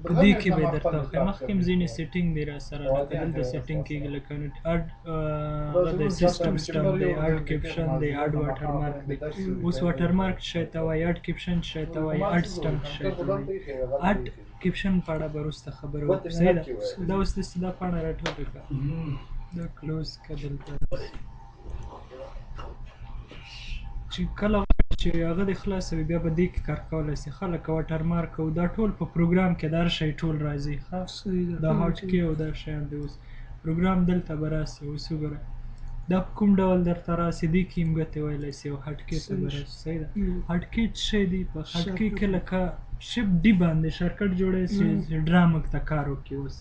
په دې کې به درته وښیم مخکې هم ځینې سیټینګ دی را سره لکه دلته سیټینګ کېږي لکه اډ هغه د سیسټم سټمپ دی اډ کیپشن دی اډ واټر مارک دی اوس واټر مارک شی ته وایي اډ کیپشن شی ته وایي اډ سټمپ شی ته وایي اډ کیپشن په اړه به وروسته خبره وکړو صحیح ده دا اوس داسې دا پاڼه راټوله کړه دا کلوز کړه دلته چې کله چې هغه د خلاصوي بیا به دې کې کار کولی شي ښه لکه واټر مارک او دا ټول په پروګرام کې دا هر شی ټول راځي ښه دا هاټ کې او دا شیان دی اوس پروګرام دلته به راسي اوس وګوره دا په کوم ډول درته راسي دې کې هم ګوتې ویلی شي او هټ کې ته به راسي صحیح ده هټ کې څه شی دی په هټ کې کې لکه شپ ډي باندې شرکټ جوړی شي ډرا موږ ته کار وکړي اوس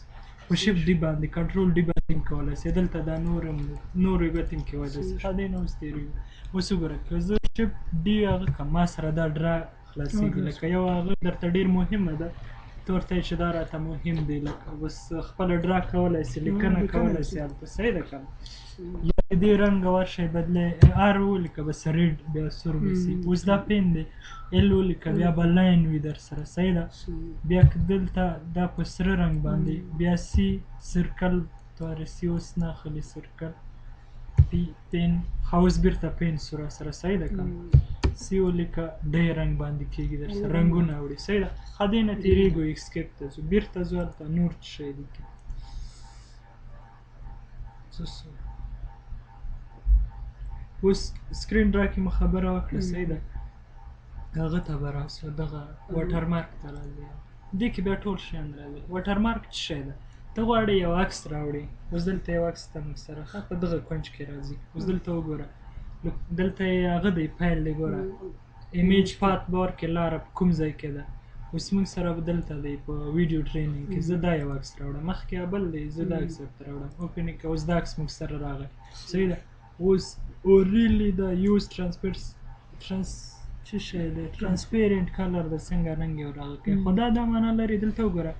په شپ ډي باندې کنټرول ډي باندې کولی شي دلته دا نورې ګوتې هم کولی شي ښه دی نه اوس تېروي اوس وګوره که زه شپ ډي هغه کړم ما سره دا ډرا خلاصېږي لکه یو هغه درته ډېر مهمه ده ته ورته چې دا راته مهم دی لکه اوس خپله ډرا کولی شي لیکنه کولی شي هلته صحیح ده که نه یا د دې رنګ هر شی بدلی آر ولیکه بس ریډ بیا سور به شي اوس دا پین دی ال ولیکه بیا به لاین وي در سره صحیح ده بیا که دلته دا په سره رنګ باندې بیا سی سرکل تورسي اوس نه اخلي سرکل پی پین اوس بیرته پین سو را سره صحیح ده که سی ولیکه دی رنګ باندې کېږي در سره رنګونه وړي صحیح ده ښه دې نه تېرېږو اسکیپ ته ځو بیرته ځو هلته نور څه شی دی اوس سکرین ډرا کې مو خبره وکړه صحیح ده هغه ته به راسو دغه واټر مارک ته راځي دې کې بیا ټول شیان راځي واټر مارک څه شی ده ته غواړې یو عکس راوړې اوس دلته یو عکس ته موږ سره ښه په دغه کونج کې راځي اوس دلته وګوره دلته یې هغه دی فایل دی ګوره ایمیج پات بار کې لاره په کوم ځای کې ده اوس موږ سره به دلته دی په ویډیو ټرینینګ کې زه دا یو عکس راوړم مخکې بل دی زه دا عکس ورته راوړم اوپن یې کړه اوس دا عکس موږ سره راغی صحیح ده اوس اوریلی دا یوز څه شی دی ترانسپیرنټ کلر د څنګه رنګ یې راغلی کوي خو دا معنا لري دلته وګوره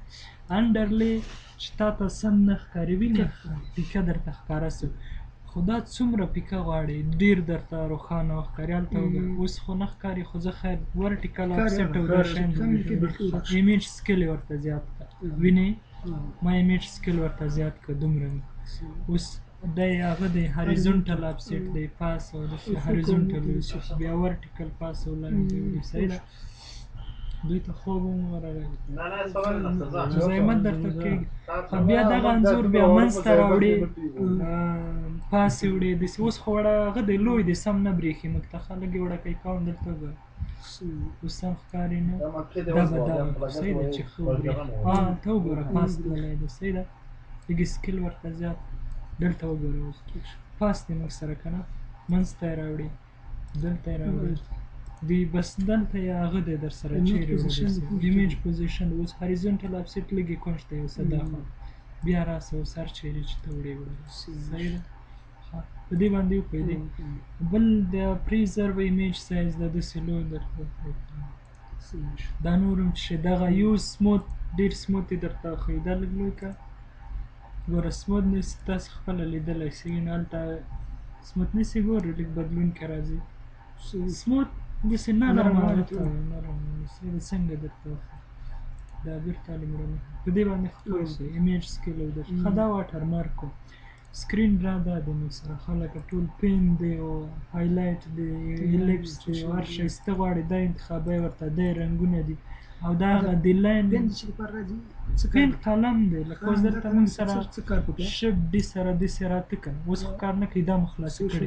انډرلی چې تا ته سم نه ښکاري وینې پیکه درته ښکاره سو خو دا څومره پیکه غواړي ډېر درته روښانه وښکاري هلته وګوره اوس خو نه ښکاري خو زه خیر ورټیکل افسیټ او دا شیان ایمیج سکیل یې ورته زیات کړه وینې ما ایمیج سکیل ورته زیات کړه دومره اوس دی هغه دی هریزونټل افسیټ دی پاس او داسې هریزونټل بیا ورټیکل پاس او لاندې وړي صحیح ده دوی ته خوب هم ورغلی زحمت درته کېږي خو بیا دغه انځور بیا منځ ته راوړي پاسې وړي داسې اوس خو وړه هغه دی لوی دی سم نه برېښي موږ ته خلک یې وړه کوي کوم دلته وګوره اوس سم ښکاري نه دا به دغه صحیح ده چې ښه وبرېښي ته وګوره پاس تللی دی صحیح ده لږ سکیل ورته زیات دلته وګوره اوس پاس دی موږ سره که نه منځ ته یې راوړي دلته یې راوړي دی بس دلته یې هغه دی در سره چیرې ایمیج پوزیشن اوس هریزونټل افسیټ لږې کونج ته یو څه دا خوا بیا راسه اوس هر چیرې چې ته وړې صحیح ده په دې باندې وپوهېدې بل د پریزرو ایمیج سایز د داسې لوی درته دا نور هم چې دغه یو سموت ډېر سموت یې درته وښیي دا لږ لوی که ګوره سموتنس تاسې خپله لیدلی شئ وینه هلته سموتنس یې ګورئ لږ بدلون کې راځي سموت داسې نرم څنګه درته وښیي دا بېرته لومړنی په دې باندې ښه پوه شئ ایمیج سکیل او ښه دا واټر مارک و سکرین ډرا دا دی موږ سره ښه لکه ټول پین دی او هایلایټ دی الیپس دی او هر شی چې ته غواړې دا انتخابوي ورته دی رنګونه دي او دا هغه د لاین پین قلم دی لکه اوس دلته موږ سره شپ ډي سره داسې راته که نه اوس خو کار نه کوي دا مو خلاصې کړې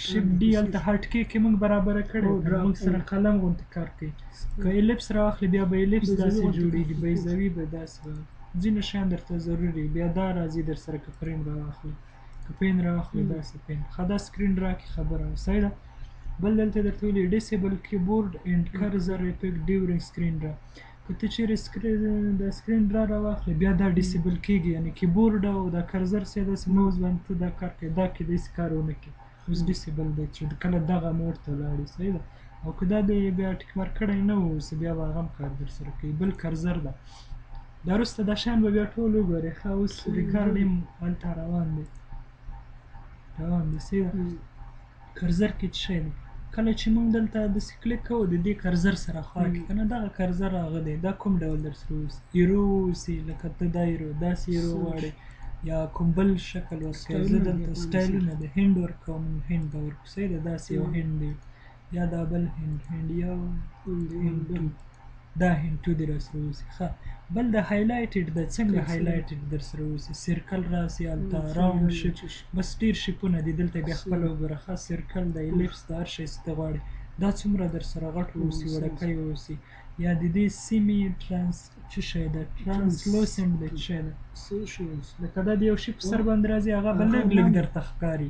شپ ډي هلته هټ کې موږ برابره کړې موږ سره قلم غوندې کار کوي که الیپس راواخلي بیا به الیپس داسې جوړېږي بیضوي به داسې ځینې شیان درته ضروري بیا دا راځي در سره که فریم راواخلي که پین راواخلي داسې پین ښه دا سکرین ډرا کې خبره وه صحیح ده بل دلته درته ویلي ډیسیبل کیبورډ اینډ کرزر افیکټ ډیورینګ سکرین ډرا که ته چیرې د سکرین ډرا راواخلې بیا دا ډیسیبل کېږي یعنې کیبورډ او دا کرزر سې داسې موز باندې ته دا کار کوي دا کې داسې کار ونه کړي اوس ډیسیبل دی چې کله دغه موډ ته لاړې صحیح ده او که دا دی بیا ټیک مارک کړی نه و اوس بیا به هغه هم کار در سره کوي بل کرزر ده دا وروسته دا شیان به بیا ټول وګورئ ښه اوس ریکارډ هم هلته روان دی صحیح ده کرزر کې څه شی دی کله چې موږ دلته داسې کلیک کوو د دې کرزر سره خوا کې که نه دغه کرزر هغه دی دا کوم ډول در سره اوسي ایرو اوسي لکه ته دا ایرو داسې ایرو غواړې یا کوم بل شکل ورکوي زه دلته سټایلونه د هند ورکوم هند به ورکړو صحیح ده داسې یو هند دی یا دا بل هند یو هند دا هند تو دې را سره اوسي ښه بل د هایلایټډ د څنګه هایلایټډ در سره اوسي سرکل راسي هلته راونډ شیپ بس ډېر شیپونه دي دلته بیا خپله وګوره ښه سرکل د الیپس د هر شی څه ته غواړې دا څومره در سره غټ اوسي وړوکی اوسي یا د دې سیمې ټرانس څه شی ده ټرانسلوسنټ دی څه شی ده لکه دا د یو شي په سر باندې راځي هغه به لږ لږ درته ښکاري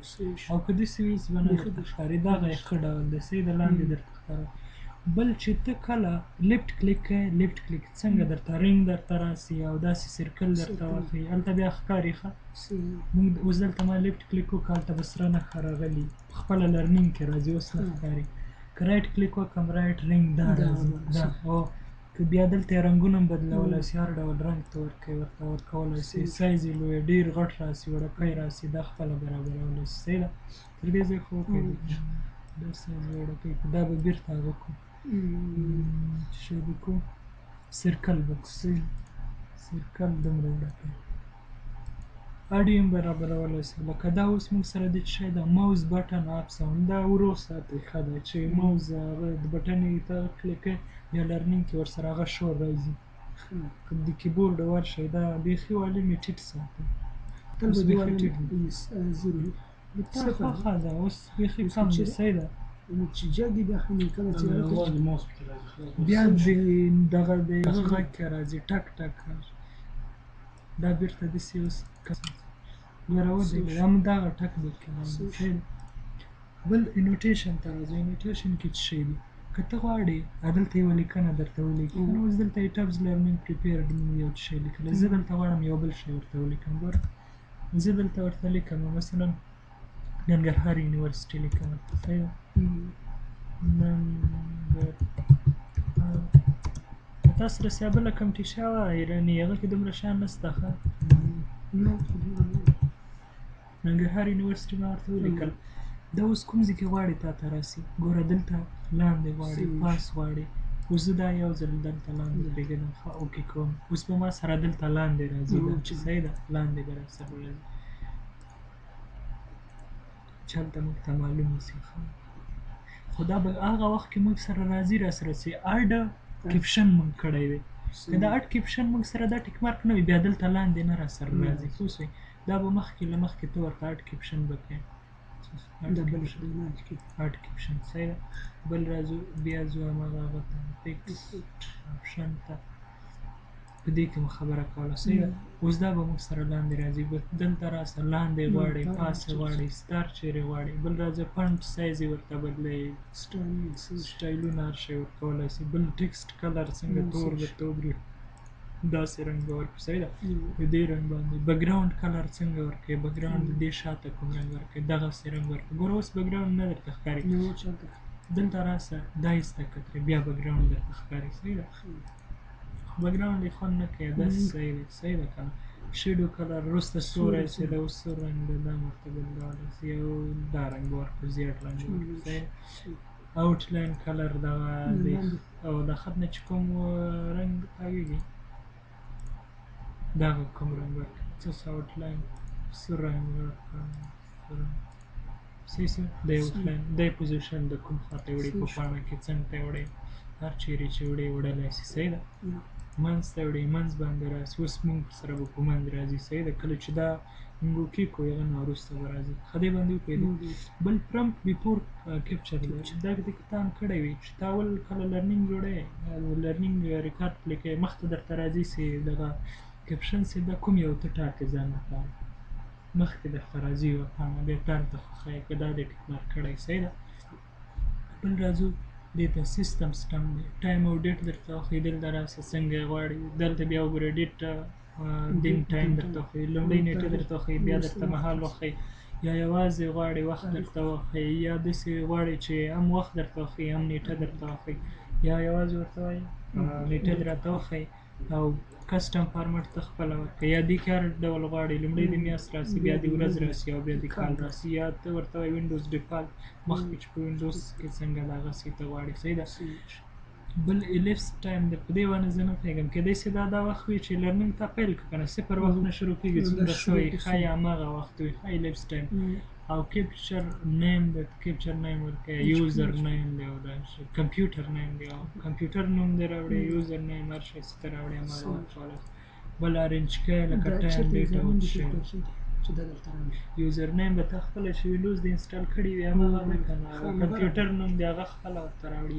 او که داسې اوس به نه درته ښکاري دغه یې ښه ډول دی صحیح د لاندې درته ښکاري بل چې ته کله لیفټ کلیک کوې لیفټ کلیک څنګه درته رنګ درته راسي او داسې سرکل درته وښیي هلته بیا ښکاري ښه موږ اوس دلته ما لیفټ کلیک وکړه هلته به سره نښه راغلي په خپله لرنینګ کې راځي اوس نه ښکاري که رایټ کلیک وکړم رایټ رنګ دا راځي دا او که بیا دلته یې رنګونه هم بدلولی شي هر ډول رنګ ته ورکوي ورته ورکولی شي سایز یې لوی ډېر غټ راسي وړوکی راسي دا خپله برابرولی شي صحیح ده تر دې ځای خو وکړئ دا سایز به وړوکی کړو دا به بېرته هغه کړو څه شی به کړو سرکل به کړو سرکل دومره وړوکی اډیو هم برابرولی شي لکه دا اوس موږ سره د څه شی ده ماوس بټن اپ ساوند دا ورو ساتئ ښه ده چې ماوس هغه د بټن یې ته کلیک کوئ یا لرنینګ کې ورسره هغه شور راځي که د کیبورډ ورشئ دا بیخي والیم یې ټیټ ساتئ اوس بیخي ټیټ ښه ده اوس بیخي کم دی صحیح ده بیا دغه د هغه غږ کې راځي ټک ټک دا بیرته داسې اوس ګوره ودرېږه همدغه ټک درکې راځي صحیح ده بل انوټیشن ته راځي انوټیشن کې څه شی دي که ته غواړې دلته یوه لیکنه درته ولیکي نو اوس دلته ایټبز لرنینګ پریپیرډ موږ یو څه شی لیکلی زه دلته غواړم یو بل شی ورته ولیکم ګوره زه دلته ورته لیکم مثلا ننګرهار یونیورسټي لیکم صحیح ده ننګرهار تاسو رسیا بله کوم ټیشه وه ایراني هغه کې دومره شیان نشته ښه ننګرهار یونیورسټي ما ورته ولیکل دا اوس کوم ځای کې غواړې تا ته راسي ګوره دلته لاندې غواړې پاس غواړې اوس زه دا یو ځل دلته لاندې پرېږدم ښه اوکې کوم اوس به ما سره دلته لاندې راځي دا صحیح ده لاندې به راسره راځي چې هلته موږ ته معلوم اوسي خو دا به هغه وخت کې موږ سره راځي راسره چې اډ کیپشن موږ کړی وي که دا اډ کیپشن موږ سره دا ټیک مارک نه وي بیا دلته لاندې نه راسره راځي پوه شوئ دا به مخکې له مخکې ته ورته اډ کیپشن به کوې اډ کیپشن صحیح ده بل راځو بیا ځو هماغه هغه ته ټیکس آپشن ته په دې کې مو خبره کوله صحیح ده اوس دا به موږ سره لاندې راځي دلته راسه لاندې غواړې پاسه غواړې ستار چیرې غواړې بل راځه فنټ سایز یې ورته بدلوي سټایلونه هر شی ورکولی شي بل ټکسټ کلر څنګه تور درته وبرېښي داسې رنګ به ورکړو صحیح ده په دې رنګ باندې بکګراونډ کلر څنګه ورکوې بکګراونډ د دې شاته کوم رنګ ورکوې دغسې رنګ ورکوې ګوره اوس بکګراونډ نه درته ښکاري دلته راسه دا یې زده کړه ترې بیا بکګراونډ درته ښکاري صحیح ده بکګراونډ یې خوند نه کوي داسې صحیح دی صحیح ده که نه شیډو کلر وروسته ستوری چې د اوس سور رنګ دی دا هم ورته بدلولی شي او دا رنګ ورکړو زیړ رنګ ورکړو صحیح آوټ لاین کلر دغه دی او د خط نه چې کوم رنګ تاویږي دغه کوم رنګ ورکړو څه آوټ لاین سور رنګ ورکړو صحیح صحیح دی آوټ لاین دی پوزیشن د کوم خواته وړي په پاڼه کې څنګ ته وړي هر چیرې چې وړې وړلی شي صحیح ده منځ ته وړې منځ باندې راسي اوس موږ سره به په منځ راځي صحیح ده کله چې دا موږ اوکې کړو هغه نه وروسته به راځي ښه دې باندې وپوهېدو بل پرمپټ بیفور کیپچر دی دا دې که تا هم کړی وي چې تا اول کله لرنینګ جوړوې لرنینګ ریکارډ پلی کوې مخته درته راځي چې دغه کیپشن چې دا کوم یو ته ټاکې ځان لپاره مخکې درته راځي یوه پاڼه بیا پلان ته خوښوې که دا دې ټیک مارک کړی صحیح ده بل راځو دې ته سیسټم سټم دی ټایم او ډیټ درته وښیي دلته راسه څنګه یې غواړې دلته بیا وګوره ډیټ دین ټایم درته وښیي لومړۍ نیټه درته وښیي بیا درته مهال وښیي یا یوازې غواړې وخت درته وښیي یا داسې غواړې چې هم وخت درته وښیي هم نیټه درته وښیي یا یوازې ورته وایي نیټه دې راته وښیي او کسټم فارمټ ته خپله ورکړي یا دې کې هر ډول غواړي لومړی د میاشت راسي بیا د ورځ راسي او بیا د کال راسي یا ته ورته وایي وینډوز ډیفالټ مخکې چې په وینډوز کې څنګه دغسې ته غواړي صحیح ده. بل الیپس ټایم د په دې باندې زه نه پوهېږم کیدای شي دا وخت وي چې لرنینګ ته پیل کړو که نه صفر وخت نه شروع کېږي څومره سوی ښایي هماغه وخت وي ښه الیپس ټایم. او کیپچر نیم د کیپچر نیم ورکوي یوزر نیم دی او دا کمپیوټر نیم دی او کمپیوټر نوم دی راوړي یوزر نیم هر شی څه ته راوړي هماغه ورکولی. بل ارینج کوي لکه ټایم ډیټا او شی یوزر نیم به ته خپله چې وینډوز د انسټال کړي وي هماغه ده که نه او کمپیوټر نوم دی هغه خپله ورته راوړي.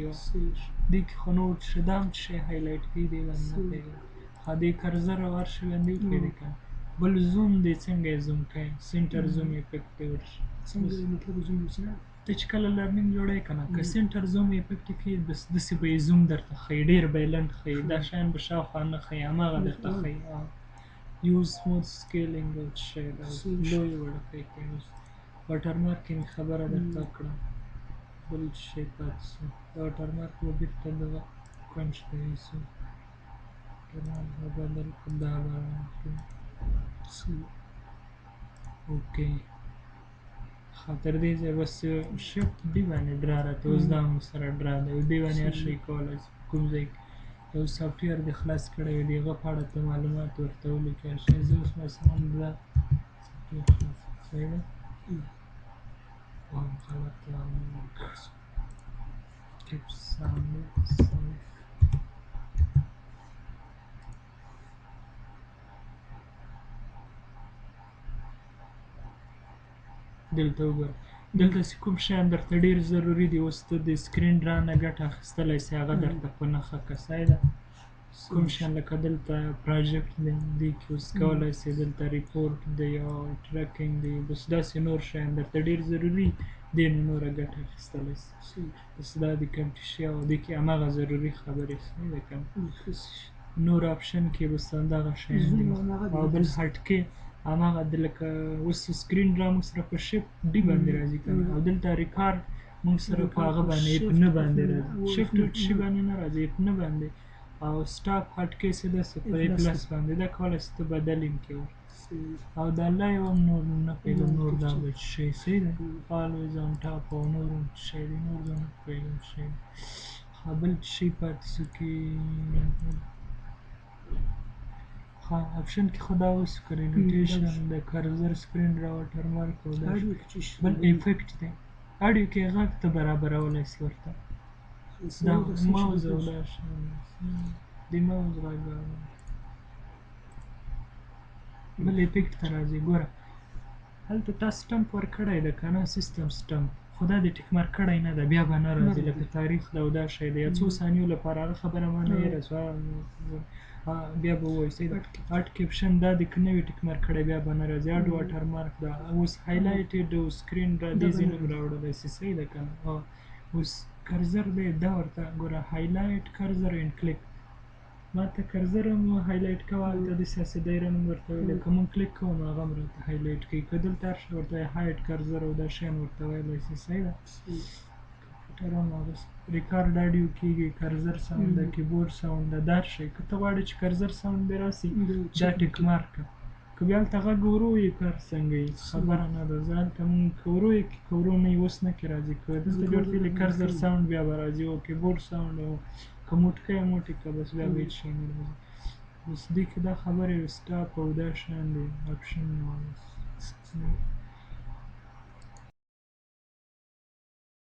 دې کې خو نور څه دا هم شی هایلایټ کوي دې باندې نه پوهېږم ښه دې کرزر او هر شي باندې وپوهېدې که نه. بل زوم دی څنګه یې زوم کوي سینټر زوم افیکټ دی ورشي ته چې کله لرنینګ جوړوې که نه که سینټر زوم افیکټ یې کوي بس داسې به یې زوم درته ښیي ډېر به یې لنډ ښیي دا شیان به شاوخوا نه ښیي هماغه درته ښیي. یوز سموث سکیلینګ او څه شی دا لوی وړوکی کوي. واټر مارکینګ خبره درته وکړه. بل څه شی پاتې شو واټر مارک به بېرته دغه کونج ته یوسو بدل کړو دا به اوکې ښه تر دې ځایه بس شفټ ډي باندې ډرا راته اوس دا هم سره ډرا دی او دې باندې هر شی کولی شي کوم ځای کې یو سافټویر دې خلاص کړی وي د هغه په اړه ته معلومات ورته ولیکې هر شی زه اوس مثلا دا سافټویر خلاص صحیح ده غلط keep sound safe دلته وګوره دلته چې کوم شیان درته ډېر ضروري دي اوس ته د سکرین ډرا نه ګټه اخیستلی سې هغه درته په نښه که صحیح ده. کوم شیان لکه دلته پراجکټ دی دې کې اوس کولی سې دلته ریپورټ دی او ټریکینګ دی بس داسې نور شیان درته ډېر ضروري دې نه نوره ګټه اخیستلی سې بس دا د کمپیوټر او دې کې هماغه ضروري خبرې صحیح ده که نه. نور آپشن کې بس همدغه شیان دي او بل هټکې هماغه د لکه اوس سکرین ډرا موږ سره په شفټ ډي باندې راځي که نه او دلته ریکارډ موږ سره په هغه باندې اف نه باندې راځي شفټ شي باندې نه راځي اف نه باندې او سټاپ هټکې څه داسې په ای پلس باندې دا کولی شي ته بدل یې کړې او دا لایو هم نور نه پوهېږم نور دا به څه شی صحیح ده always on top او نور هم څه شی دی نور زه نه پوهېږم څه شی ښه بل څه شی پاتې شو کې ها آپشن کې خو دا اوس که ریلوټیشن د کرزر سکرین ډرا واټر مارک او دا بل افیکټ دی اډیو کې غږ ته برابرولی شي ورته دا ماوز او دا شیان د ماوز غږ بل افیکټ ته راځي ګوره هلته تا سټمپ ورکړی ده که نه سیسټم سټمپ خو دا دې ټیک مارک کړی نه ده بیا به نه راځي لکه تاریخ ده او دا شی دی یا څو ثانیو لپاره هغه خبره ما نه هېره شوه بیا به ووایو صحیح ده اډ کیپشن دا د که نه وي ټیک مارک کړی بیا به نه راځي اډ واټر مارک ده اوس هایلایټډ او سکرین را دې ځای نه راوړلی شي صحیح ده که نه اوس کرزر دی دا ورته ګوره هایلایټ کرزر اینډ کلیک ما ته کرزر هم هایلایټ کوه هلته داسې هسې دایره نوم ورته ویلی که مونږ کلیک کوو نو هغه هم راته هایلایټ کوي که دلته هر شی ورته وایي هایډ کرزر او دا شیان ورته ویلی شي صحیح ده. کمپیوټر هم هغسې ریکارډ اډیو کېږي کرزر ساوند ده کیبورډ ساوند ده دا هر شی که ته غواړې چې کرزر ساوند دې راسي دا ټیک مارک کړه که بیا هلته غږ ورو وي کار څنګه وي خبره نه ده زه هلته مونږ که ورو یې که ورو نه وي اوس نه کې راځي که دلته جوړ کړي کرزر ساوند بیا به راځي او کیبورډ ساوند او که موټ کوې موټ یې کړه بس بیا به هېڅ شی نه راځي بس دې کې دا خبرې سټاپ او دا شیان دي آپشن